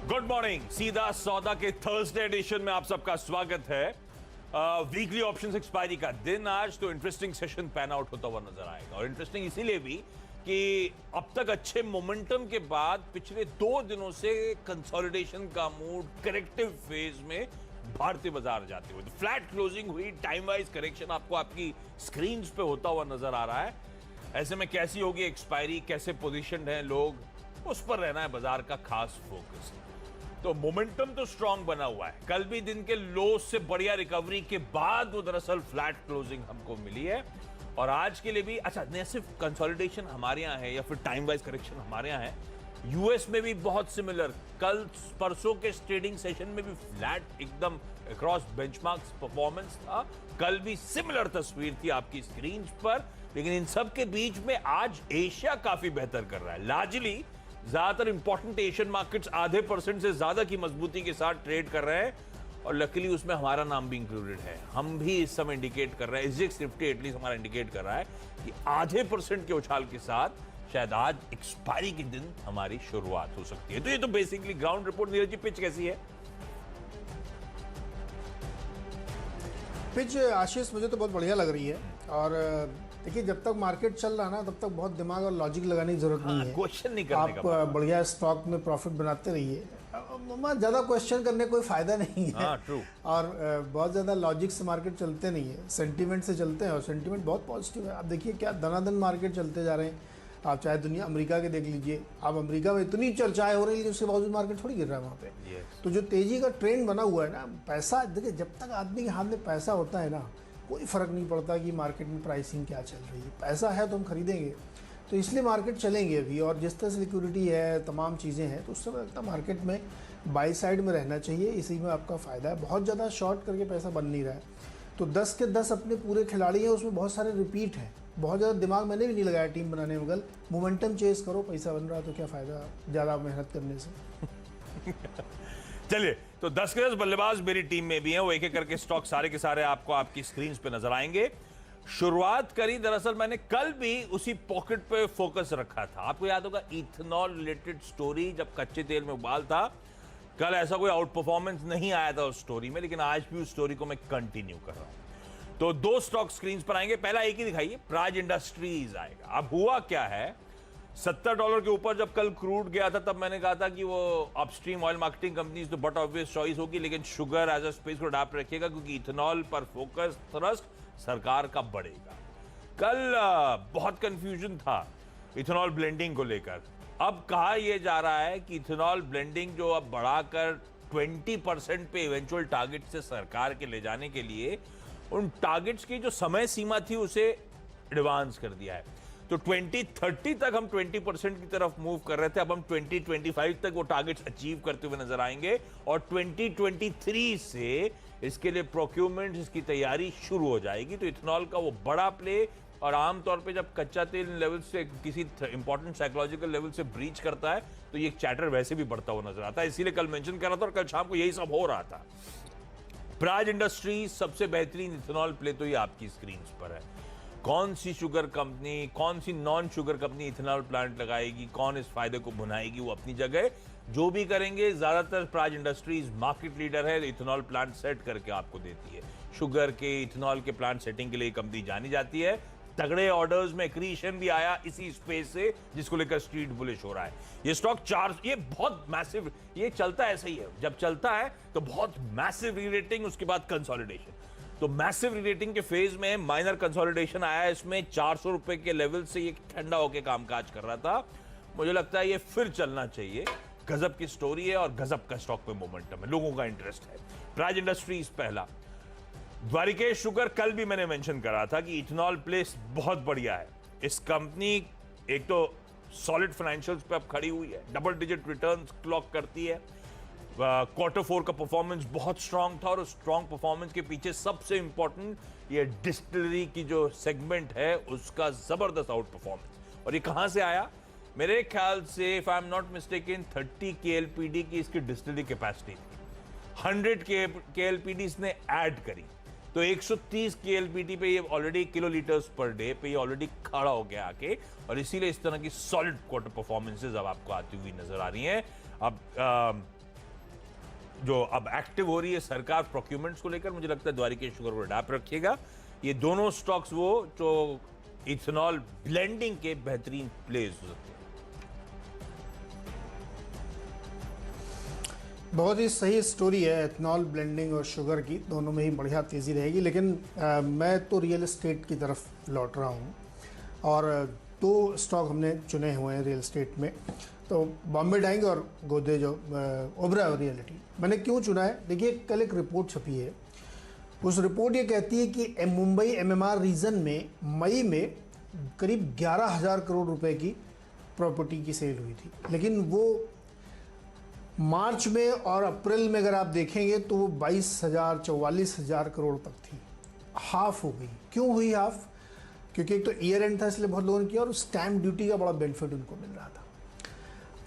Good morning, सीधा सौदा के थर्सडे एडिशन में आप सबका स्वागत है। वीकली ऑप्शंस एक्सपायरी का दिन आज, तो इंटरेस्टिंग सेशन पैन आउट होता हुआ नजर आएगा। और इंटरेस्टिंग इसीलिए भी कि अब तक अच्छे मोमेंटम के बाद पिछले 2 दिनों से कंसोलिडेशन का मूड करेक्टिव फेज में भारतीय बाजार जाते हुए, तो फ्लैट क्लोजिंग हुई, टाइम वाइज करेक्शन आपको आपकी स्क्रीन पे होता हुआ नजर आ रहा है। ऐसे में कैसी होगी एक्सपायरी, कैसे पोजिशन है लोग, उस पर रहना है बाजार का खास फोकस। तो मोमेंटम तो स्ट्रांग बना हुआ है। कल भी दिन के लो से बढ़िया रिकवरी के बाद वो दरअसल फ्लैट क्लोजिंग हमको मिली है। और आज के लिए भी अच्छा, न सिर्फ कंसोलिडेशन हमारे यहाँ है या फिर टाइम वाइज करेक्शन हमारे यहाँ है, यूएस में भी बहुत सिमिलर। कल परसों के ट्रेडिंग सेशन में भी फ्लैट एकदम अक्रॉस बेंचमार्क्स परफॉर्मेंस था। कल भी सिमिलर तस्वीर थी आपकी स्क्रीन पर। लेकिन इन सब के बीच में आज एशिया काफी बेहतर कर रहा है। लार्जली ज्यादातर इंपॉर्टेंट एशियन मार्केट्स आधे % से ज्यादा की मजबूती के साथ ट्रेड कर रहे हैं। और लकीली उसमें हमारा नाम भी इंक्लूडेड है। हम भी इस समय इंडिकेट कर रहे हैं, एसजीएक्स निफ्टी एटलीस्ट हमारा इंडिकेट कर रहा है कि आधे % के उछाल के साथ शायद आज एक्सपायरी के दिन हमारी शुरुआत हो सकती है। तो ये तो basically ground report. Neeraj ji, pitch कैसी है? पिच आशीष मुझे तो बहुत बढ़िया लग रही है। और देखिए, जब तक मार्केट चल रहा है ना, तब तक बहुत दिमाग और लॉजिक लगाने की जरूरत नहीं है। क्वेश्चन नहीं करने आप का बढ़िया स्टॉक में प्रॉफिट बनाते रहिए। ज्यादा क्वेश्चन करने कोई फायदा नहीं है। ट्रू। और बहुत ज्यादा लॉजिक से मार्केट चलते नहीं है, सेंटीमेंट से चलते हैं। और सेंटीमेंट बहुत पॉजिटिव है। आप देखिए क्या दनादन मार्केट चलते जा रहे हैं। आप चाहे दुनिया अमेरिका के देख लीजिए, आप अमेरिका में इतनी चर्चाएं हो रही है, उसके बावजूद मार्केट थोड़ी गिर रहा है वहाँ पे। तो जो तेजी का ट्रेंड बना हुआ है ना, पैसा देखिए, जब तक आदमी के हाथ में पैसा होता है ना, कोई फर्क नहीं पड़ता कि मार्केट में प्राइसिंग क्या चल रही है। पैसा है तो हम खरीदेंगे, तो इसलिए मार्केट चलेंगे अभी। और जिस तरह से लिक्विडिटी है, तमाम चीज़ें हैं, तो उस समय लगता है मार्केट में बाई साइड में रहना चाहिए। इसी में आपका फ़ायदा है। बहुत ज़्यादा शॉर्ट करके पैसा बन नहीं रहा है। तो 10 के 10 अपने पूरे खिलाड़ी हैं, उसमें बहुत सारे रिपीट हैं। बहुत ज़्यादा दिमाग मैंने भी नहीं लगाया टीम बनाने में। मोमेंटम चेस करो, पैसा बन रहा है तो क्या फ़ायदा ज़्यादा मेहनत करने से। चलिए, तो 10 के 10 बल्लेबाज मेरी टीम में भी हैं। वो एक एक करके स्टॉक सारे के सारे आपको आपकी स्क्रीन पे नजर आएंगे। शुरुआत करी, दरअसल मैंने कल भी उसी पॉकेट पे फोकस रखा था। आपको याद होगा इथेनॉल रिलेटेड स्टोरी, जब कच्चे तेल में उबाल था। कल ऐसा कोई आउट परफॉर्मेंस नहीं आया था उस स्टोरी में, लेकिन आज भी उस स्टोरी को मैं कंटिन्यू कर रहा हूं। तो 2 स्टॉक स्क्रीन पर आएंगे। पहला एक ही दिखाइए, प्राज इंडस्ट्रीज आएगा। अब हुआ क्या है, $70 के ऊपर जब कल क्रूड गया था, तब मैंने कहा था कि वो अपस्ट्रीम ऑयल मार्केटिंग कंपनीज तो बट ऑब्वियस चॉइस होगी, लेकिन शुगर एज अ स्पेस को अडॉप्ट रखिएगा, क्योंकि इथेनॉल पर फोकस थ्रस्ट सरकार का बढ़ेगा। कल बहुत कंफ्यूजन था इथेनॉल ब्लेंडिंग को लेकर। अब कहा यह जा रहा है कि इथेनॉल ब्लेंडिंग जो अब बढ़ाकर 20% पे इवेंचुअल टारगेट से सरकार के ले जाने के लिए, उन टारगेट्स की जो समय सीमा थी उसे एडवांस कर दिया है। तो 2030 तक हम 20% की तरफ मूव कर रहे थे, अब हम 2025 तक वो टारगेट्स अचीव करते हुए नजर आएंगे। और 2023 से इसके लिए प्रोक्यूरमेंट, इसकी तैयारी शुरू हो जाएगी। तो इथेनॉल का वो बड़ा प्ले, और आमतौर पे जब कच्चा तेल लेवल से किसी इंपॉर्टेंट साइकोलॉजिकल लेवल से ब्रीच करता है, तो ये चैटर वैसे भी बढ़ता हुआ नजर आता है। इसीलिए कल मेंशन कर रहा था और कल शाम को यही सब हो रहा था। प्राज इंडस्ट्रीज सबसे बेहतरीन इथेनॉल प्ले तो ये आपकी स्क्रीन पर है। कौन सी शुगर कंपनी, कौन सी non sugar company ethanol plant लगाएगी, कौन इस फायदे को भुनाएगी, वो अपनी जगह जो भी करेंगे। ज्यादातर प्राज इंडस्ट्रीज मार्केट लीडर है, इथेनॉल प्लांट सेट करके आपको देती है। शुगर के, इथेनॉल के प्लांट सेटिंग के लिए कंपनी जानी जाती है। तगड़े ऑर्डर्स में क्रिएशन भी आया इसी स्पेस से, जिसको लेकर स्ट्रीट बुलिश हो रहा है। ये स्टॉक ये बहुत मैसिव, ये चलता ऐसा ही है। जब चलता है तो बहुत मैसिव रीरेटिंग, उसके बाद कंसोलिडेशन। तो मैसिव रीरेटिंग के फेज में माइनर कंसोलिडेशन आया। इसमें 400 रुपए के लेवल से ये ठंडा होकर कामकाज कर रहा था। मुझे लगता है ये फिर चलना चाहिए। गजब की स्टोरी है और गजब का स्टॉक पे मोमेंटम है, लोगों का इंटरेस्ट है। प्राज इंडस्ट्रीज पहला। द्वारिकेश शुगर, कल भी मैंने मेंशन करा था कि इथेनॉल प्लेस बहुत बढ़िया है। इस कंपनी एक तो सॉलिड फाइनेंशियल्स पे अब खड़ी हुई है, डबल डिजिट रिटर्न्स क्लॉक करती है। Q4 का परफॉर्मेंस बहुत स्ट्रांग था, और उस स्ट्रांग परफॉर्मेंस के पीछे सबसे इंपॉर्टेंट ये डिस्टिलरी की जो सेगमेंट है उसका जबरदस्त आउट परफॉर्मेंस। और ये कहां से आया? मेरे ख्याल से if I am not mistaken 30 KLPD की इसकी डिस्टिलरी कैपेसिटी थी। 100 KLPD इसने ऐड करी, तो 130 KLPD पे ये ऑलरेडी किलोलीटर्स पर डे पे ये ऑलरेडी खड़ा हो गया आके, और इसीलिए इस तरह की सॉलिड क्वार्टर परफॉर्मेंसेज अब आपको आती हुई नजर आ रही हैं। अब जो अब एक्टिव हो रही है सरकार प्रोक्यूरमेंट्स को लेकर, मुझे लगता है द्वारिकेश शुगर को डाप रखिएगा। ये दोनों स्टॉक्स वो जो इथेनॉल ब्लेंडिंग के बेहतरीन प्लेस हो सकते हैं। बहुत ही सही स्टोरी है एथनॉल ब्लेंडिंग और शुगर की, दोनों में ही बढ़िया तेज़ी रहेगी। लेकिन मैं तो रियल एस्टेट की तरफ लौट रहा हूँ और दो स्टॉक हमने चुने हुए हैं रियल एस्टेट में, तो बॉम्बे डाइंग और गोदरेज ओबेरॉय रियल्टी। मैंने क्यों चुना है, देखिए कल एक रिपोर्ट छपी है, उस रिपोर्ट ये कहती है कि मुंबई एमएमआर रीजन में मई में करीब 11,000 करोड़ रुपए की प्रॉपर्टी की सेल हुई थी, लेकिन वो मार्च में और अप्रैल में अगर आप देखेंगे तो वो 22,000 44,000 करोड़ तक थी, हाफ हो गई। क्यों हुई हाफ? क्योंकि एक तो ईयर एंड था इसलिए बहुत लोगों ने किया और स्टैम्प ड्यूटी का बड़ा बेनिफिट उनको मिल रहा था।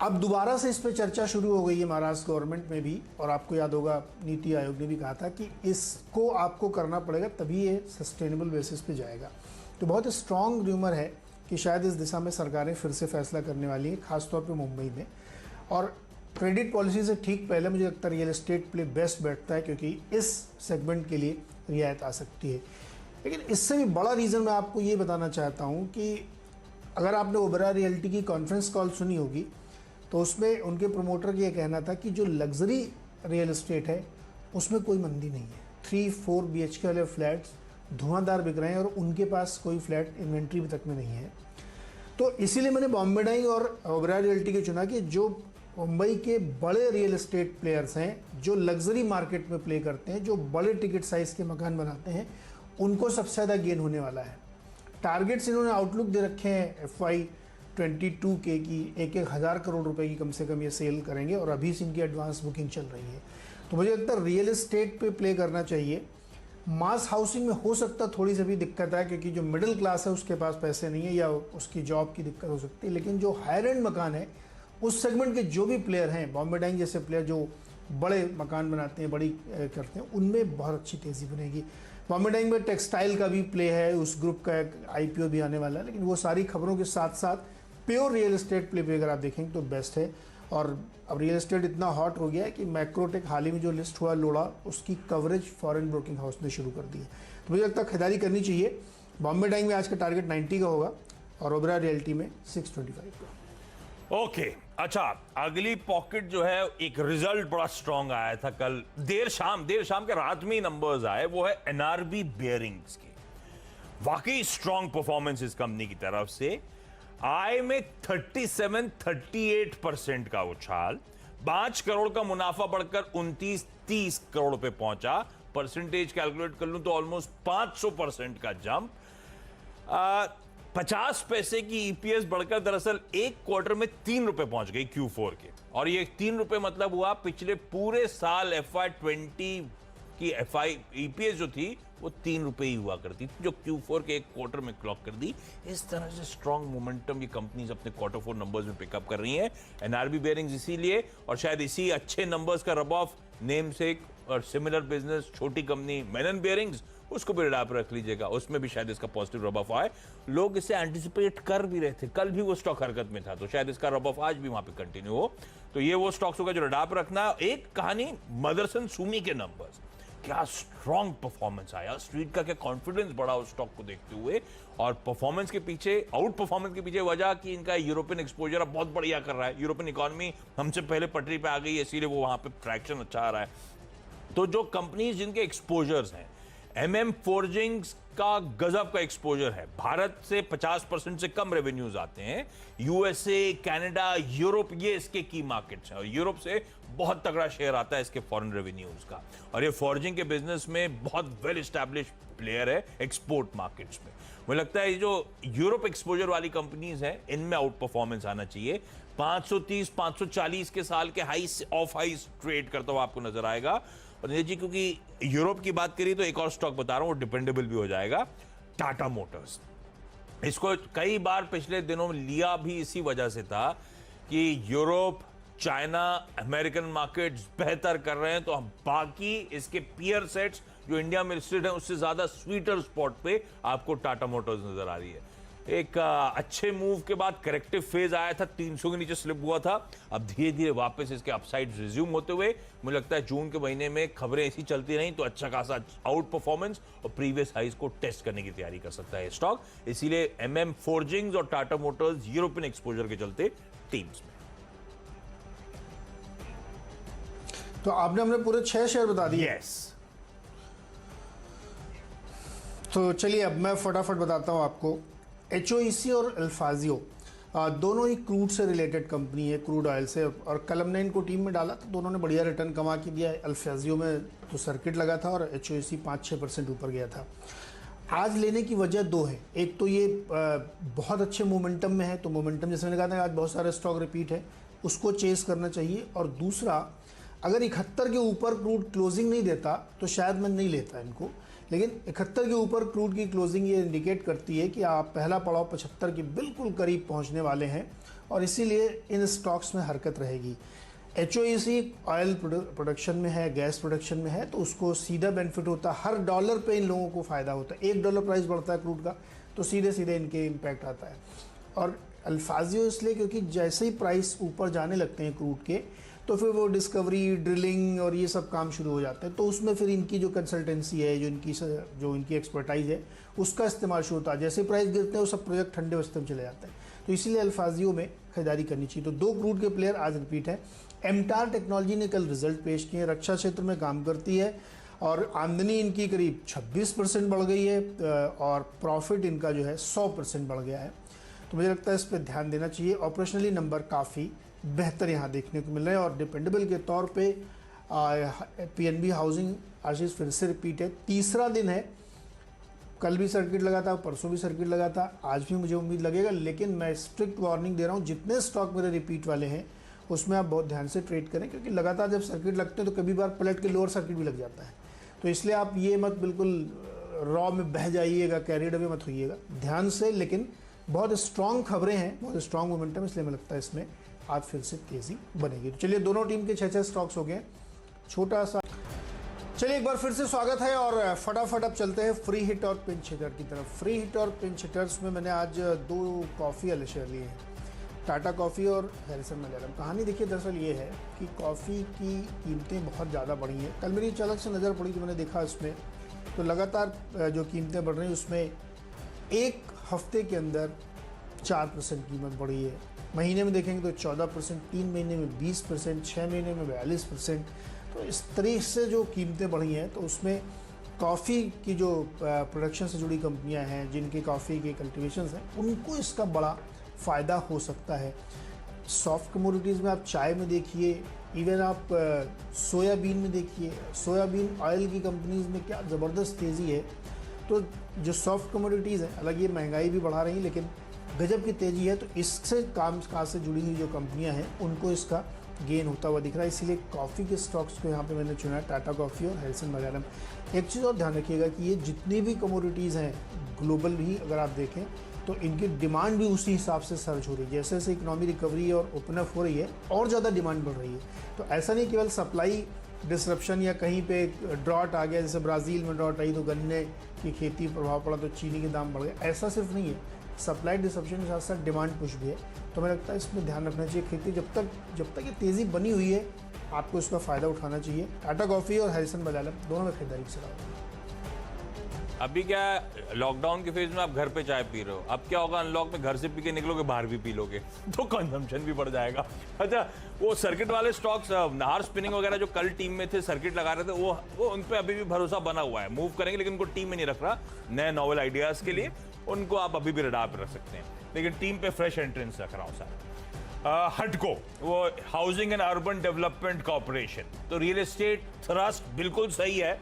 अब दोबारा से इस पर चर्चा शुरू हो गई है महाराष्ट्र गवर्नमेंट में भी, और आपको याद होगा नीति आयोग ने भी कहा था कि इसको आपको करना पड़ेगा तभी ये सस्टेनेबल बेसिस पे जाएगा। तो बहुत स्ट्रॉन्ग र्यूमर है कि शायद इस दिशा में सरकारें फिर से फैसला करने वाली हैं, खासतौर पर मुंबई में। और क्रेडिट पॉलिसी से ठीक पहले मुझे लगता है रियल एस्टेट प्ले बेस्ट बैठता है, क्योंकि इस सेगमेंट के लिए रियायत आ सकती है। लेकिन इससे भी बड़ा रीज़न मैं आपको ये बताना चाहता हूँ कि अगर आपने ओबेरॉय रियल्टी की कॉन्फ्रेंस कॉल सुनी होगी तो उसमें उनके प्रमोटर का ये कहना था कि जो लग्जरी रियल एस्टेट है उसमें कोई मंदी नहीं है। 3-4 BHK वाले फ्लैट्स धुआंधार बिक रहे हैं और उनके पास कोई फ्लैट इन्वेंट्री तक में नहीं है। तो इसीलिए मैंने बॉम्बे डाइंग और ओबेरॉय रियल्टी के चुना कि जो मुंबई के बड़े रियल एस्टेट प्लेयर्स हैं, जो लग्जरी मार्केट में प्ले करते हैं, जो बड़े टिकट साइज़ के मकान बनाते हैं, उनको सबसे ज़्यादा गेन होने वाला है। टारगेट्स इन्होंने आउटलुक दे रखे हैं FY22 के कि 1,000 करोड़ रुपए की कम से कम ये सेल करेंगे, और अभी से इनकी एडवांस बुकिंग चल रही है। तो मुझे लगता है रियल एस्टेट पे प्ले करना चाहिए। मास हाउसिंग में हो सकता है थोड़ी सी भी दिक्कत है, क्योंकि जो मिडिल क्लास है उसके पास पैसे नहीं है या उसकी जॉब की दिक्कत हो सकती है। लेकिन जो हायर एंड मकान है उस सेगमेंट के जो भी प्लेयर हैं, बॉम्बे डाइंग जैसे प्लेयर जो बड़े मकान बनाते हैं, बड़ी करते हैं, उनमें बहुत अच्छी तेज़ी बनेगी। बॉम्बे डाइंग में टेक्सटाइल का भी प्ले है, उस ग्रुप का एक IPO भी आने वाला है। लेकिन वो सारी खबरों के साथ साथ प्योर रियल एस्टेट प्ले भी अगर आप देखेंगे तो बेस्ट है। और अब रियल एस्टेट इतना हॉट हो गया है कि मैक्रोटेक हाल ही में जो लिस्ट हुआ लोड़ा, उसकी कवरेज फॉरेन ब्रोकिंग हाउस ने शुरू कर दी है। तो मुझे लगता है खरीदारी करनी चाहिए। बॉम्बे डाइंग में आज का टारगेट 90 का होगा और ओबेरॉय रियल्टी में 625 का। ओके अच्छा, अगली पॉकेट जो है, एक रिजल्ट बड़ा स्ट्रॉन्ग आया था कल देर शाम के रात में ही नंबर्स आए, वो है NRB बेयरिंग्स की। वाकई स्ट्रॉन्ग परफॉर्मेंस इस कंपनी की तरफ से। आय में 37-38% का उछाल, 5 करोड़ का मुनाफा बढ़कर 29-30 करोड़ पे पहुंचा। परसेंटेज कैलकुलेट कर लूं तो ऑलमोस्ट 500% का जंप। 50 पैसे की EPS बढ़कर दरअसल एक क्वार्टर में 3 रुपए पहुंच गई Q4 के। और ये 3 रुपए मतलब हुआ पिछले पूरे साल FY20 की EPS जो थी वो 3 रुपए ही हुआ करती थी, जो Q4 के एक क्वार्टर में क्लॉक कर दी। इस तरह से स्ट्रॉन्ग मोमेंटम ये कंपनीज अपने क्वार्टर 4 नंबर्स में पिकअप कर रही हैं। NRB बेयरिंग्स इसीलिए, और शायद इसी अच्छे नंबर्स का रब ऑफ नेम सेक और सिमिलर बिजनेस छोटी कंपनी मेनन बेयरिंग्स, उसको भी आप रख लीजिएगा, उसमें भी शायद इसका पॉजिटिव रब ऑफ आए। लोग इसे एंटिसिपेट कर भी रहे थे, कल भी वो स्टॉक हरकत में था, तो शायद इसका रब ऑफ आज भी वहां पे कंटिन्यू हो। तो ये वो स्टॉक्स होगा जो रडाप रखना। एक कहानी मदरसन सुमी के नंबर्स, क्या स्ट्रॉन्ग परफॉर्मेंस आया, स्ट्रीट का क्या कॉन्फिडेंस बढ़ा उस स्टॉक को देखते हुए। और परफॉर्मेंस के पीछे, आउट परफॉर्मेंस के पीछे वजह कि इनका यूरोपियन एक्सपोजर अब बहुत बढ़िया कर रहा है। यूरोपियन इकोनॉमी हमसे पहले पटरी पे आ गई है, इसीलिए वो वहां पे ट्रैक्शन अच्छा आ रहा है। तो जो कंपनीज जिनके एक्सपोजर्स हैं, MM फोर्जिंग्स का गजब का एक्सपोजर है, भारत से 50% से कम रेवेन्यूज आते हैं। USA, कनाडा, यूरोप, ये इसके की मार्केट्स हैं, और यूरोप से बहुत तगड़ा शेयर आता है इसके फॉरेन रेवेन्यूज का। और ये फोर्जिंग के बिजनेस में बहुत वेल एस्टैब्लिश प्लेयर है एक्सपोर्ट मार्केट्स में। मुझे लगता है ये जो यूरोप एक्सपोजर वाली कंपनीज हैं, इनमें आउट परफॉर्मेंस आना चाहिए। 530-540 के साल के हाई ऑफ हाईस ट्रेड करता हुआ आपको नजर आएगा। और जी, क्योंकि यूरोप की बात करी तो एक और स्टॉक बता रहा हूं, वो डिपेंडेबल भी हो जाएगा, टाटा मोटर्स। इसको कई बार पिछले दिनों में लिया भी इसी वजह से था कि यूरोप, चाइना, अमेरिकन मार्केट्स बेहतर कर रहे हैं, तो हम बाकी इसके पीयर सेट्स जो इंडिया में लिस्टेड है उससे ज्यादा स्वीटर स्पॉट पे आपको टाटा मोटर्स नजर आ रही है। एक अच्छे मूव के बाद करेक्टिव फेज आया था, 300 के नीचे स्लिप हुआ था। अब धीरे धीरे वापस इसके अपसाइड रिज्यूम होते हुए मुझे लगता है जून के महीने में खबरें ऐसी चलती रहीं तो अच्छा खासा आउट परफॉर्मेंस और प्रीवियस हाइज को टेस्ट करने की तैयारी कर सकता है स्टॉक। इसीलिए MM फोर्जिंग्स और टाटा मोटर्स यूरोपियन एक्सपोजर के चलते टीम्स में। तो आपने हमने पूरे 6 शेयर बता दिए। यस। तो चलिए अब मैं फटाफट बताता हूँ आपको। HOEC और अल्फाजियो दोनों ही क्रूड से रिलेटेड कंपनी है, क्रूड ऑयल से, और कलम ने इनको टीम में डाला तो दोनों ने बढ़िया रिटर्न कमा के दिया है। अल्फाजियो में तो सर्किट लगा था और HOEC 5-6% ऊपर गया था। आज लेने की वजह दो है। एक तो ये बहुत अच्छे मोमेंटम में है, तो मोमेंटम जैसे मैंने कहा था आज बहुत सारे स्टॉक रिपीट है, उसको चेस करना चाहिए। और दूसरा, अगर 71 के ऊपर क्रूड क्लोजिंग नहीं देता तो शायद मैं नहीं लेता इनको, लेकिन 71 के ऊपर क्रूड की क्लोजिंग ये इंडिकेट करती है कि आप पहला पड़ाव 75 के बिल्कुल करीब पहुंचने वाले हैं और इसीलिए इन स्टॉक्स में हरकत रहेगी। HOEC ऑयल प्रोडक्शन में है, गैस प्रोडक्शन में है, तो उसको सीधा बेनिफिट होता है। हर डॉलर पे इन लोगों को फ़ायदा होता है। $1 प्राइस बढ़ता है क्रूड का तो सीधे सीधे इनके इम्पैक्ट आता है। और अल्फाजियो इसलिए क्योंकि जैसे ही प्राइस ऊपर जाने लगते हैं क्रूड के तो फिर वो डिस्कवरी, ड्रिलिंग और ये सब काम शुरू हो जाते हैं, तो उसमें फिर इनकी जो कंसल्टेंसी है, जो इनकी एक्सपर्टाइज है, उसका इस्तेमाल शुरू होता है। जैसे प्राइस गिरते हैं वो सब प्रोजेक्ट ठंडे वस्ते में चले जाते हैं, तो इसीलिए अल्फाजियो में खरीदारी करनी चाहिए। तो दो क्रूड के प्लेयर आज रिपीट है। एमटार टेक्नोलॉजी ने कल रिजल्ट पेश किए, रक्षा क्षेत्र में काम करती है और आमदनी इनकी करीब 26% बढ़ गई है और प्रॉफिट इनका जो है 100% बढ़ गया है। तो मुझे लगता है इस पर ध्यान देना चाहिए। ऑपरेशनली नंबर काफ़ी बेहतर यहाँ देखने को मिल रहे हैं और डिपेंडेबल के तौर पे PNB हाउसिंग आशीष फिर से रिपीट है, तीसरा दिन है। कल भी सर्किट लगा था, परसों भी सर्किट लगा था, आज भी मुझे उम्मीद लगेगा, लेकिन मैं स्ट्रिक्ट वार्निंग दे रहा हूँ, जितने स्टॉक मेरे रिपीट वाले हैं उसमें आप बहुत ध्यान से ट्रेड करें, क्योंकि लगातार जब सर्किट लगते हैं तो कभी बार पलट के लोअर सर्किट भी लग जाता है। तो इसलिए आप ये मत बिल्कुल रॉ में बह जाइएगा, कैरिड अवे मत होइएगा, ध्यान से। लेकिन बहुत स्ट्रॉन्ग खबरें हैं, बहुत स्ट्रॉन्ग मोमेंटम, इसलिए मुझे लगता है इसमें आज फिर से तेजी बनेगी। तो चलिए दोनों टीम के 6-6 स्टॉक्स हो गए, छोटा सा। चलिए एक बार फिर से स्वागत है और फटाफट अब चलते हैं फ्री हिट और पिंच हिटर की तरफ। फ्री हिट और पिंच हिटर्स में मैंने आज 2 कॉफ़ी वाले शेयर लिए हैं, टाटा कॉफ़ी और हैरिसन मलयालम। कहानी देखिए दरअसल ये है कि कॉफ़ी की कीमतें बहुत ज़्यादा बढ़ी हैं। कल मेरी अचानक से नज़र पड़ी तो मैंने देखा उसमें तो लगातार जो कीमतें बढ़ रही हैं उसमें एक हफ्ते के अंदर 4% कीमत बढ़ी है। महीने में देखेंगे तो 14%, 3 महीने में 20%, 6 महीने में 42%। तो इस तरीके से जो कीमतें बढ़ी हैं तो उसमें कॉफ़ी की जो प्रोडक्शन से जुड़ी कंपनियां हैं, जिनकी कॉफ़ी के कल्टिवेशंस हैं, उनको इसका बड़ा फ़ायदा हो सकता है। सॉफ्ट कमोडिटीज़ में आप चाय में देखिए, इवन आप सोयाबीन में देखिए, सोयाबीन ऑयल की कंपनीज़ में क्या ज़बरदस्त तेज़ी है। तो जो सॉफ्ट कमोडिटीज़ हैं, हालांकि ये महंगाई भी बढ़ा रही हैं, लेकिन गजब की तेज़ी है। तो इससे काज से जुड़ी हुई जो कंपनियां हैं उनको इसका गेन होता हुआ दिख रहा है। इसीलिए कॉफ़ी के स्टॉक्स को यहाँ पे मैंने चुना है, टाटा कॉफ़ी और हैरिसन मलयालम। एक चीज़ और ध्यान रखिएगा कि ये जितनी भी कमोडिटीज़ हैं ग्लोबल भी अगर आप देखें तो इनकी डिमांड भी उसी हिसाब से सर्ज हो रही है। जैसे जैसे इकोनॉमी रिकवरी और ओपन अप हो रही है और ज़्यादा डिमांड बढ़ रही है। तो ऐसा नहीं केवल सप्लाई डिसरप्शन या कहीं पे ड्रॉट आ गया, जैसे ब्राज़ील में ड्रॉट आई तो गन्ने की खेती पर प्रभाव पड़ा तो चीनी के दाम बढ़ गए, ऐसा सिर्फ नहीं है। सप्लाई डिसरप्शन के साथ साथ डिमांड पुश भी है। तो मुझे लगता है इसमें ध्यान रखना चाहिए। खेती जब तक ये तेज़ी बनी हुई है आपको इसका फ़ायदा उठाना चाहिए। टाटा कॉफ़ी और हैरिसन मलयालम दोनों में खरीदारी की सलाह होगी। अभी क्या लॉकडाउन के फेज में आप घर पे चाय पी रहे हो, अब क्या होगा, अनलॉक में घर से पी के निकलोगे, बाहर भी पी लोगे तो कंजम्पशन भी बढ़ जाएगा। अच्छा, वो सर्किट वाले स्टॉक्स, नाहर स्पिनिंग वगैरह जो कल टीम में थे, सर्किट लगा रहे थे, वो उन पे अभी भी भरोसा बना हुआ है, मूव करेंगे, लेकिन उनको टीम में नहीं रख रहा। नए नॉवल आइडियाज के लिए उनको आप अभी भी रडार पे रख सकते हैं, लेकिन टीम पे फ्रेश एंट्रेंस रख रहा हूँ सर। हटको, वो housing and urban development corporation, तो रियल एस्टेट थ्रस्ट बिल्कुल सही है।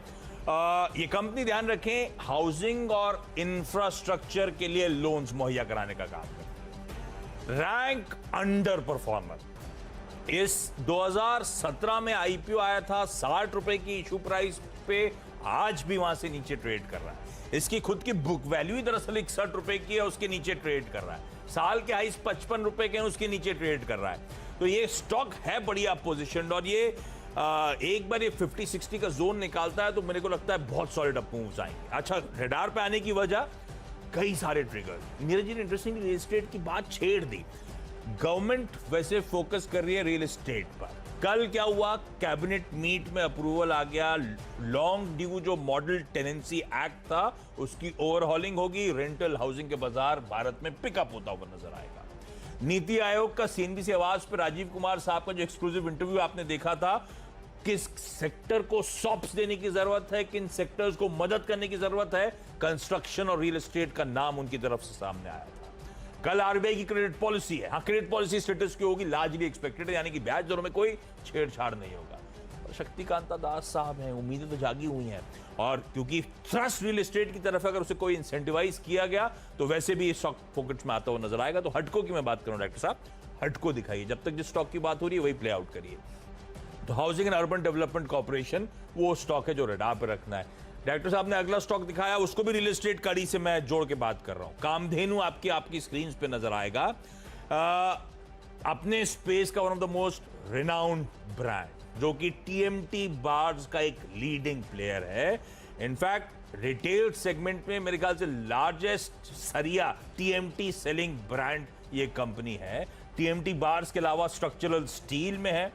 ये कंपनी ध्यान रखें हाउसिंग और इंफ्रास्ट्रक्चर के लिए लोन्स मुहैया कराने का काम करती है। Rank under performer. इस 2017 में IPO आया था 60 रुपए की इशू प्राइस पे, आज भी वहां से नीचे ट्रेड कर रहा है। इसकी खुद की बुक वैल्यू दरअसल 61 रुपए की है, उसके नीचे ट्रेड कर रहा है। साल के हाइस 55 रुपए के हैं, उसके नीचे ट्रेड कर रहा है। तो ये स्टॉक है बढ़िया पोजिशन और ये एक बार ये 50-60 का जोन निकालता है तो मेरे को लगता है बहुत सॉलिड अप मूव्स आएंगे। अच्छा, रडार पे आने की वजह कई सारे ट्रिगर। नीरज जी ने इंटरेस्टिंग रियल एस्टेट की बात छेड़ दी। गवर्नमेंट वैसे फोकस कर रही है रियल एस्टेट पर। कल क्या हुआ, कैबिनेट मीट में अप्रूवल आ गया, लॉन्ग ड्यू जो मॉडल टेनेंसी एक्ट था उसकी ओवरहॉलिंग होगी, रेंटल हाउसिंग के बाजार भारत में पिकअप होता हुआ नजर आएगा। नीति आयोग का सीएनबीसी आवाज पर राजीव कुमार साहब का जो एक्सक्लूसिव इंटरव्यू आपने देखा था, किस सेक्टर को सॉप्स देने की जरूरत है, किन सेक्टर्स को मदद करने की जरूरत है, कंस्ट्रक्शन और रियल एस्टेट का नाम उनकी तरफ से सामने आया था। कल आरबीआई की क्रेडिट पॉलिसी है। हाँ, क्रेडिट पॉलिसी स्टेटस की होगी, लार्जली एक्सपेक्टेड है, यानी कि ब्याज दरों में कोई छेड़छाड़ नहीं होगा। और शक्तिकांता दास साहब हैं, उम्मीदें तो जागी हुई हैं, और क्योंकि ट्रस्ट रियल एस्टेट की तरफ अगर उसे कोई इंसेंटिवाइज किया गया तो वैसे भी स्टॉक पॉकेट्स में आता हुआ नजर आएगा। तो हटको की मैं बात करूं डॉक्टर साहब, हटको दिखाइए, जब तक जिस स्टॉक की बात हो रही है वही प्ले आउट करिए। तो housing and urban development corporation वो स्टॉक है जो रडार पे रखना है। डायरेक्टर साहब ने अगला स्टॉक दिखाया, उसको भी रियल एस्टेट कड़ी से मैं जोड़ के बात कर रहा हूं। कामधेनु आपकी स्क्रीन पे नजर आएगा। अपने स्पेस का one of the most renowned brand, जो कि टीएमटी बार्स का एक लीडिंग प्लेयर है। इनफैक्ट रिटेल सेगमेंट में मेरे ख्याल से लार्जेस्ट सरिया टीएमटी सेलिंग ब्रांड ये कंपनी है। टीएमटी बार्स के अलावा स्ट्रक्चरल स्टील में है,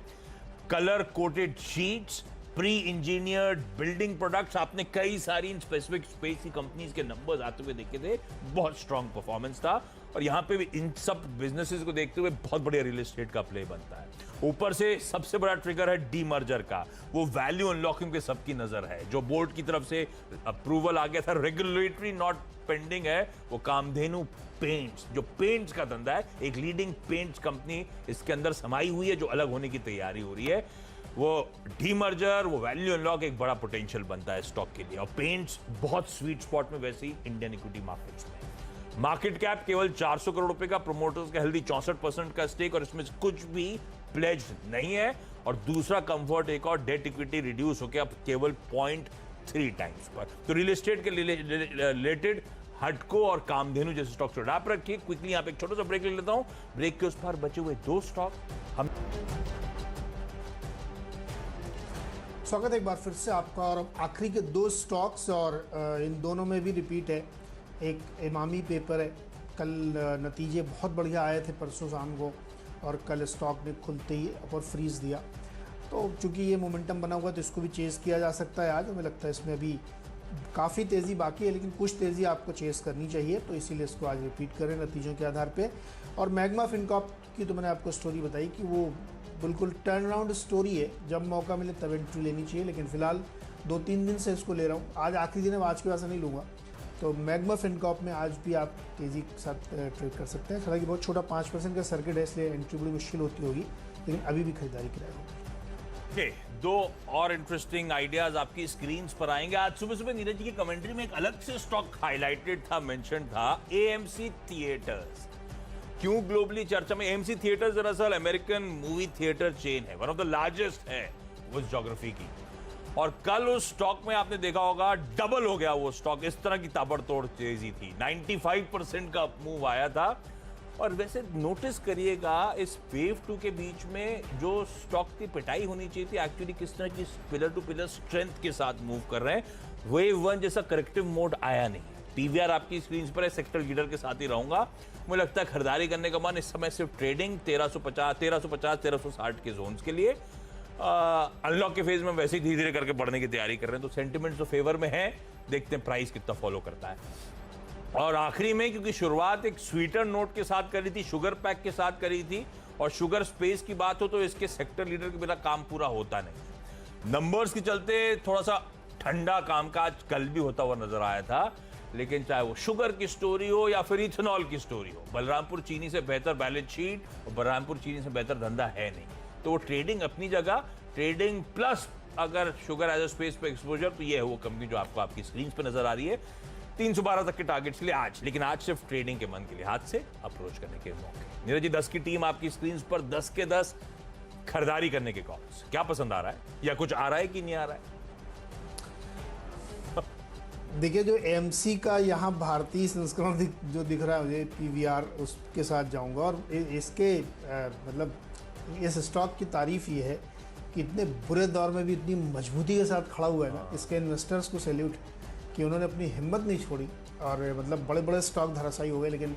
colour coated sheets, pre engineered building products. आपने कई सारी इन स्पेसिफिक स्पेस की कंपनीज के नंबर्स आते हुए देखे थे, बहुत स्ट्रांग परफॉर्मेंस था। और यहां पे भी इन सब बिजनेसेस को देखते हुए बहुत बढ़िया रियल एस्टेट का प्ले बनता है। ऊपर से सबसे बड़ा ट्रिगर है डीमर्जर का, वो वैल्यू अनलॉकिंग पे सबकी नजर है। जो बोर्ड की तरफ से अप्रूवल आ गया था, रेगुलेटरी नॉट पेंडिंग है, वो कामधेनु पेंट्स, जो पेंट्स का धंधा है, एक लीडिंग पेंट्स कंपनी इसके अंदर समाई हुई है जो अलग होने की तैयारी हो रही है। वो डीमर्जर, वो वैल्यू अनलॉक एक बड़ा पोटेंशियल बनता है स्टॉक के लिए। और पेंट्स बहुत स्वीट स्पॉट में वैसे ही इंडियन इक्विटी मार्केट्स में। मार्केट कैप केवल 400 करोड़ रुपए का, प्रोमोटर्स का हेल्दी 64% का स्टेक, और इसमें कुछ भी प्लेज नहीं है। और दूसरा कंफर्ट एक और, डेट इक्विटी रिड्यूस होकर अब केवल 0.3 टाइम्स पर। तो रियल एस्टेट के रिलेटेड हटको और कामधेनु जैसे स्टॉक रडार पर रखिए। क्विकली यहाँ पे एक छोटा सा ब्रेक ले लेता हूं। ब्रेक के उस पार बचे हुए दो स्टॉक हम स्वागत है एक बार फिर से आपका। और आखिरी के दो स्टॉक्स, और इन दोनों में भी रिपीट है। एक इमामी पेपर है, कल नतीजे बहुत बढ़िया आए थे परसों शाम को, और कल स्टॉक ने खुलते ही अपर फ्रीज दिया। तो चूंकि ये मोमेंटम बना हुआ है तो इसको भी चेस किया जा सकता है आज। हमें लगता है इसमें अभी काफ़ी तेज़ी बाकी है, लेकिन कुछ तेज़ी आपको चेस करनी चाहिए, तो इसीलिए इसको आज रिपीट करें नतीजों के आधार पे। और मैग्मा फिनकॉर्प की तो मैंने आपको स्टोरी बताई कि वो बिल्कुल टर्न अराउंड स्टोरी है, जब मौका मिले तब एंट्री लेनी चाहिए। लेकिन फिलहाल 2-3 दिन से इसको ले रहा हूँ, आज आखिरी दिन है, आज की वजह से नहीं लूँगा। तो मैग्मा फिनकॉर्प में आज भी आप तेज़ी के साथ ट्रेड कर सकते हैं। हालांकि बहुत छोटा 5% का सर्किट है, इसलिए एंट्री बड़ी मुश्किल होती होगी, लेकिन अभी भी खरीदारी की राय होगी। दो और इंटरेस्टिंग आइडियाज आपकी स्क्रीन पर आएंगे। आज सुबह सुबह नीरज जी की कमेंट्री में एक अलग से स्टॉक हाईलाइटेड था, मेंशन था, एएमसी थिएटर्स। क्यों ग्लोबली चर्चा में? एएमसी थिएटर्स दरअसल अमेरिकन मूवी थिएटर चेन है, वन ऑफ द लार्जेस्ट है उस ज्योग्राफी की। और कल उस स्टॉक में आपने देखा होगा डबल हो गया वो स्टॉक, इस तरह की ताबड़तोड़ तेजी थी, 95% का मूव आया था। और वैसे नोटिस करिएगा इस वेव 2 के बीच में जो स्टॉक की पिटाई होनी चाहिए थी, एक्चुअली किस तरह की पिलर टू पिलर स्ट्रेंथ के साथ मूव कर रहे हैं। वेव 1 जैसा करेक्टिव मोड आया नहीं। पीवीआर आपकी स्क्रीन पर है, सेक्टर लीडर के साथ ही रहूंगा। मुझे लगता है खरीदारी करने का मन इस समय सिर्फ ट्रेडिंग 1350-1360 के जोन्स के लिए। अनलॉक के फेज में वैसे ही धीरे धीरे करके बढ़ने की तैयारी कर रहे हैं, तो सेंटिमेंट्स तो फेवर में है। देखते हैं प्राइस कितना फॉलो करता है। और आखिरी में, क्योंकि शुरुआत एक स्वीटर नोट के साथ करी थी, शुगर पैक के साथ करी थी, और शुगर स्पेस की बात हो तो इसके सेक्टर लीडर के बिना काम पूरा होता नहीं। नंबर्स के चलते थोड़ा सा ठंडा कामकाज कल भी होता हुआ नजर आया था। लेकिन चाहे वो शुगर की स्टोरी हो या फिर इथेनॉल की स्टोरी हो, बलरामपुर चीनी से बेहतर बैलेंस शीट और बलरामपुर चीनी से बेहतर धंधा है नहीं। तो वो ट्रेडिंग अपनी जगह, ट्रेडिंग प्लस अगर शुगर एज अ स्पेस पे एक्सपोजर, तो ये है वो कंपनी जो आपको आपकी स्क्रीन पे नजर आ रही है। 312 तक के टारगेट्स के लिए आज, लेकिन आज सिर्फ ट्रेडिंग के मन के लिए हाथ से अप्रोच करने के मौके। नीरज जी, 10 की टीम आपकी स्क्रीन पर, 10 के 10 खरीदारी करने के कॉल्स। क्या पसंद आ रहा है, या कुछ आ रहा है कि नहीं आ रहा है? देखिए, जो एएमसी का यहाँ भारतीय संस्करण जो दिख रहा है मुझे, पीवीआर, उसके साथ जाऊंगा। और इसके मतलब इस स्टॉक की तारीफ ये है कि इतने बुरे दौर में भी इतनी मजबूती के साथ खड़ा हुआ है ना, इसके इन्वेस्टर्स को सैल्यूट कि उन्होंने अपनी हिम्मत नहीं छोड़ी और मतलब बड़े बड़े स्टॉक धराशायी हो गए, लेकिन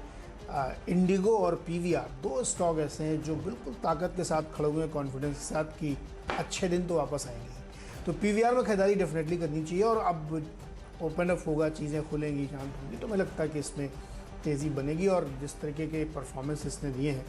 इंडिगो और पीवीआर दो स्टॉक ऐसे हैं जो बिल्कुल ताकत के साथ खड़े हुए हैं, कॉन्फिडेंस के साथ कि अच्छे दिन तो वापस आएंगे। तो पीवीआर में खरीदारी डेफिनेटली करनी चाहिए, और अब ओपन अप होगा, चीज़ें खुलेंगी, शांत होंगी, तो मुझे लगता है कि इसमें तेज़ी बनेगी। और जिस तरीके के परफॉर्मेंस इसने दिए हैं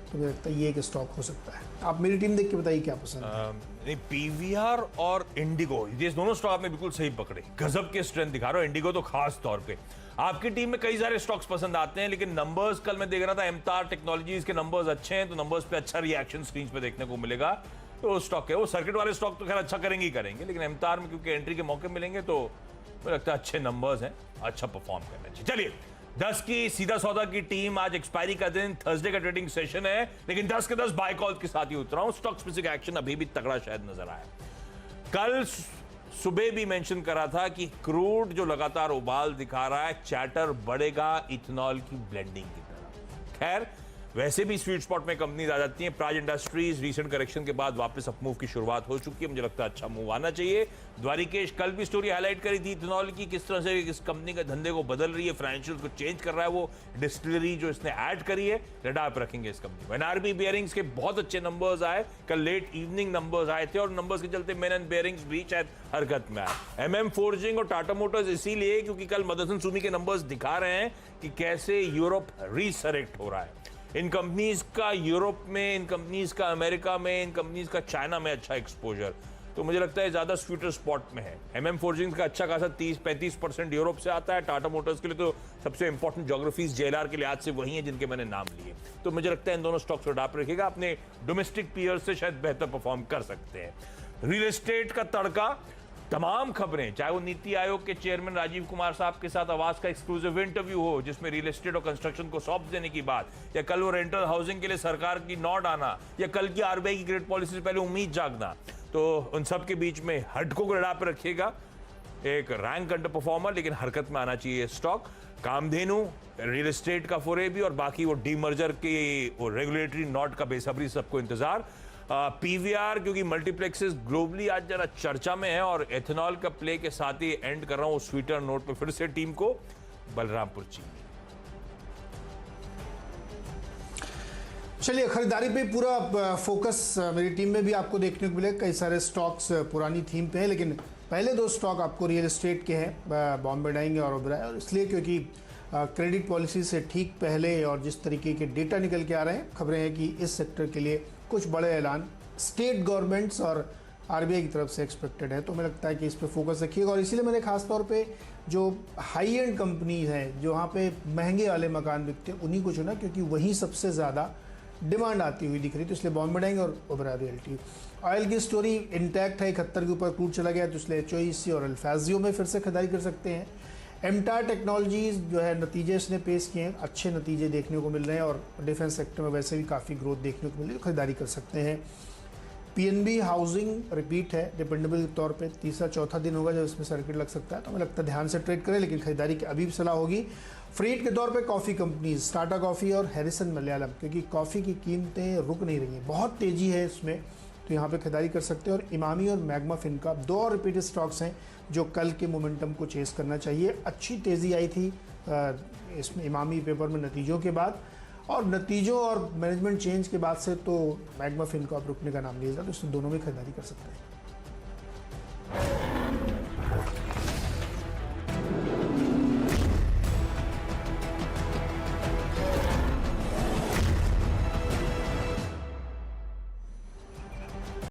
तो मुझे लगता है ये एक स्टॉक हो सकता है। आप मेरी टीम देख के बताइए क्या पसंद है। नहीं, पीवीआर और इंडिगो, ये दोनों स्टॉक आपने बिल्कुल सही पकड़े, गजब के स्ट्रेंथ दिखा रहे हो। इंडिगो तो खास तौर पे आपकी टीम में कई सारे स्टॉक्स पसंद आते हैं, लेकिन नंबर्स कल मैं देख रहा था, एमतार टेक्नोलॉजीज के नंबर्स अच्छे हैं, तो नंबर्स पे अच्छा रिएक्शन स्क्रीन पे देखने को मिलेगा। तो स्टॉक है वो, सर्किट वाले स्टॉक तो खैर अच्छा करेंगे ही करेंगे, लेकिन एमतार में क्योंकि एंट्री के मौके मिलेंगे तो मुझे लगता है अच्छे नंबर्स हैं, अच्छा परफॉर्म करना चाहिए। चलिए 10 की सीधा सौदा की टीम, आज एक्सपायरी का दिन, थर्सडे का ट्रेडिंग सेशन है, लेकिन 10 के 10 बाय कॉल के साथ ही उतरा हूं। स्टॉक स्पेसिफिक एक्शन अभी भी तगड़ा शायद नजर आया। कल सुबह भी मेंशन करा था कि क्रूड जो लगातार उबाल दिखा रहा है, चैटर बढ़ेगा इथेनॉल की ब्लेंडिंग की तरह। खैर वैसे भी स्वीट स्पॉट में कंपनीज आ जाती हैं। प्राज इंडस्ट्रीज रीसेंट करेक्शन के बाद वापस अप मूव की शुरुआत हो चुकी है, मुझे लगता है अच्छा मूव आना चाहिए। द्वारिकेश कल भी स्टोरी हाईलाइट करी थी इथेनॉल की, किस तरह से इस कंपनी के धंधे को बदल रही है, फाइनेंशियल को चेंज कर रहा है, वो डिस्टिलरी जो इसने ऐड करी है, रडार पर रखेंगे इस कंपनी। एनआरबी बेयरिंग्स के बहुत अच्छे नंबर्स आए, कल लेट इवनिंग नंबर्स आए थे, और नंबर्स के चलते मेन एंड बेयरिंग्स भी शायद हरकत में आए। एमएम फोर्जिंग और टाटा मोटर्स इसीलिए क्योंकि कल मदरसन सुमी के नंबर्स दिखा रहे हैं कि कैसे यूरोप रीसरेक्ट हो रहा है। इन कंपनीज का यूरोप में, इन कंपनीज का अमेरिका में, इन कंपनीज का चाइना में अच्छा एक्सपोजर, तो मुझे लगता है ज्यादा स्वीटर स्पॉट में है। एमएम फोर्जिंग का अच्छा खासा 30-35% यूरोप से आता है। टाटा मोटर्स के लिए तो सबसे इंपॉर्टेंट ज्योग्राफीज जेएलआर के लिहाज से वही है जिनके मैंने नाम लिए, तो मुझे लगता है इन दोनों स्टॉक्स को डाप रखेगा, अपने डोमेस्टिक पीयर से शायद बेहतर परफॉर्म कर सकते हैं। रियल एस्टेट का तड़का, तमाम खबरें, चाहे वो नीति आयोग के चेयरमैन राजीव कुमार साहब के साथ आवाज का एक्सक्लूसिव इंटरव्यू हो जिसमें रियल एस्टेट और कंस्ट्रक्शन को सौंप देने की बात, या कल वो रेंटल हाउसिंग के लिए सरकार की नोट आना, या कल की आरबीआई की ग्रेड पॉलिसी से पहले उम्मीद जागना, तो उन सब के बीच में हटको को रडार पर रखिएगा। एक रैंक अंडर परफॉर्मर, लेकिन हरकत में आना चाहिए स्टॉक। कामधेनु, रियल एस्टेट का फोरे भी, और बाकी वो डीमर्जर की वो रेगुलेटरी नोट का बेसब्री सबको इंतजार। पीवीआर क्योंकि मल्टीप्लेक्सेस ग्लोबली आज जरा चर्चा में है, और एथेनॉल का प्ले के साथ ही एंड कर रहा हूं स्वीटर नोट पे फिर से टीम को, बलरामपुर चीनी। चलिए खरीदारी पे पूरा फोकस मेरी टीम में भी आपको देखने को मिलेगा। कई सारे स्टॉक्स पुरानी थीम पे हैं, लेकिन पहले दो स्टॉक आपको रियल एस्टेट के हैं, बॉम्बे डाइंग और ओबराय, और इसलिए क्योंकि क्रेडिट पॉलिसी से ठीक पहले और जिस तरीके के डेटा निकल के आ रहे हैं, खबरें हैं कि इस सेक्टर के लिए कुछ बड़े ऐलान स्टेट गवर्नमेंट्स और आरबीआई की तरफ से एक्सपेक्टेड है। तो मुझे लगता है कि इस पे फोकस रखिएगा, और इसीलिए मैंने खास तौर पे जो हाई एंड कंपनी है, जो वहाँ पे महंगे वाले मकान बिकते हैं, उन्हीं को चुना, क्योंकि वहीं सबसे ज़्यादा डिमांड आती हुई दिख रही। तो इसलिए बॉम्बे डाइंग और ओबराय रियल्टी। ऑयल की स्टोरी इंटैक्ट है, 71 के ऊपर क्रूड चला गया, तो इसलिए एचओईसी और अल्फाजियो में फिर से खरीदारी कर सकते हैं। एमटार टेक्नोलॉजीज जो है नतीजे इसने पेश किए हैं, अच्छे नतीजे देखने को मिल रहे हैं, और डिफेंस सेक्टर में वैसे भी काफ़ी ग्रोथ देखने को मिल रही है, खरीदारी कर सकते हैं। पीएनबी हाउसिंग रिपीट है डिपेंडेबल के तौर पे, तीसरा चौथा दिन होगा जब इसमें सर्किट लग सकता है, तो मुझे लगता है ध्यान से ट्रेड करें, लेकिन खरीदारी की अभी भी सलाह होगी। फ्रीट के तौर पे कॉफ़ी कंपनीज, टाटा कॉफ़ी और हैरिसन मलयालम, क्योंकि कॉफ़ी की कीमतें रुक नहीं रही हैं, बहुत तेज़ी है इसमें, तो यहाँ पे खरीदारी कर सकते हैं। और इमामी और मैग्मा फिनका, दो और रिपीटेड स्टॉक्स हैं जो कल के मोमेंटम को चेस करना चाहिए। अच्छी तेज़ी आई थी इसमें इमामी पेपर में नतीजों के बाद, और नतीजों और मैनेजमेंट चेंज के बाद से तो मैग्मा फिनका रुकने का नाम लिया जाता है, तो इसमें दोनों में खरीदारी कर सकते हैं।